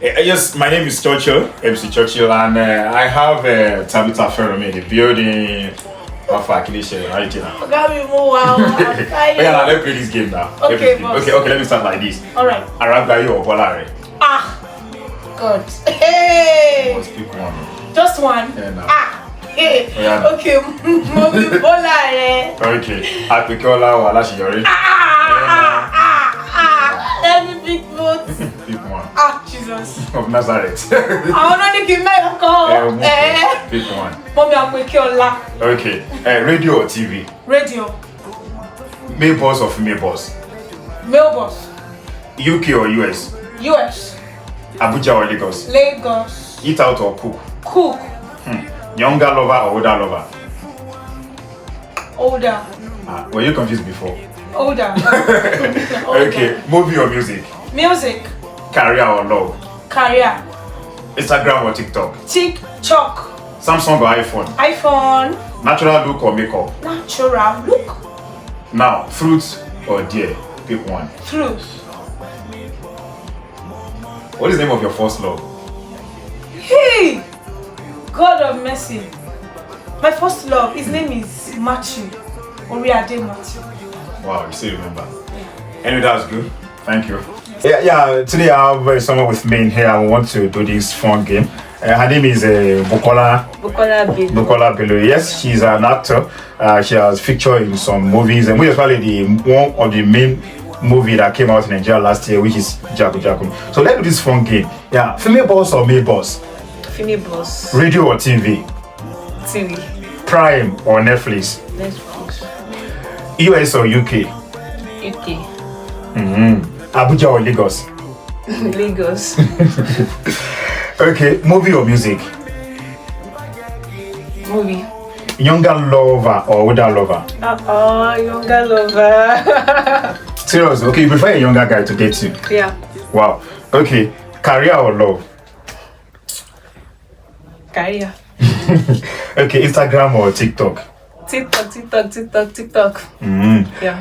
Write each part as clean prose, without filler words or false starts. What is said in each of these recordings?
Yes, my name is Churchill, MC Churchill, and I have Tabitha Feranmi in the building. How far can you share? Right here. Yeah, let's play this game now. Okay, okay, let me start like this. Alright. ARUGBA AJE of Jagunjagun. God. Hey! Must pick one. Just one? Yeah, no. Hey. Yeah. Okay, Bukola. Okay, Bukola or Alashiyori. Let me pick both. Pick one. Jesus. Of Nazareth. I want to give my call. Pick one. Mommy, I'm Bukola. Okay, radio or TV? Radio. Male boss or female boss? Male boss. UK or US? US. Abuja or Lagos? Lagos. Eat out or cook? Cook. Younger lover or older lover? Older. Were you confused before? Older. Okay, movie or music? Music. Career or love? Career. Instagram or TikTok? TikTok. Samsung or iPhone? iPhone. Natural look or makeup? Natural look. Now, fruits or deer? Pick one. Fruit. What is the name of your first love? Hey! God of mercy. My first love, his name is Matthew. Oriade Matthew. Wow, you still remember. Anyway, that was good. Thank you. Yeah, today I have someone with me in here. I want to do this fun game. Her name is Bukola. Bukola Bello. Yes, she's an actor. She has featured in some movies, and we especially one of the main movie that came out in Nigeria last year, which is Jagunjagun. So let's do this fun game. Yeah, female boss or male boss? Female boss. Radio or TV? TV. Prime or Netflix? Netflix. US or UK? UK. Abuja or Lagos? Lagos. Okay, movie or music? Movie. Younger lover or older lover? Younger lover. Serious? Okay, you prefer a younger guy to date you? Yeah. Wow. Okay, career or love? Career. Okay, Instagram or TikTok? TikTok. Yeah.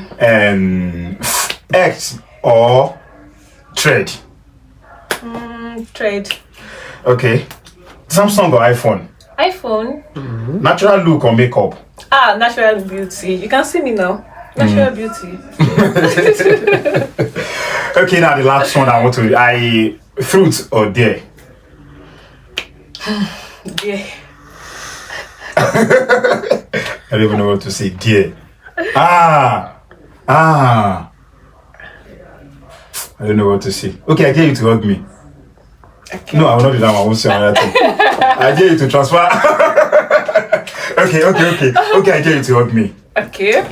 X or trade? Trade. Okay, Samsung or iPhone? iPhone. Natural look or makeup? Natural beauty. You can see me now. Natural beauty. Okay, now the last one I want to. Fruit or deer? Yeah. I don't even know what to say. Deer. I don't know what to say. Okay, I dare you to hug me. Okay. No, I will not do that. I won't say another thing. I dare you to transfer. Okay, I dare you to hug me. Okay.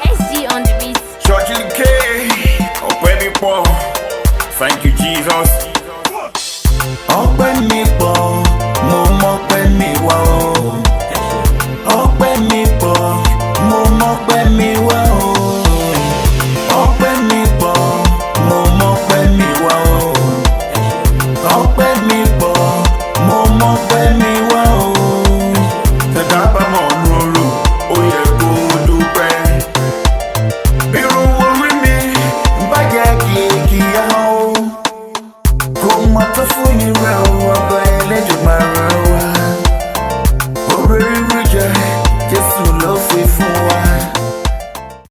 SG on the beat. Churchill K. Open me for. Thank you, Jesus. Open me for.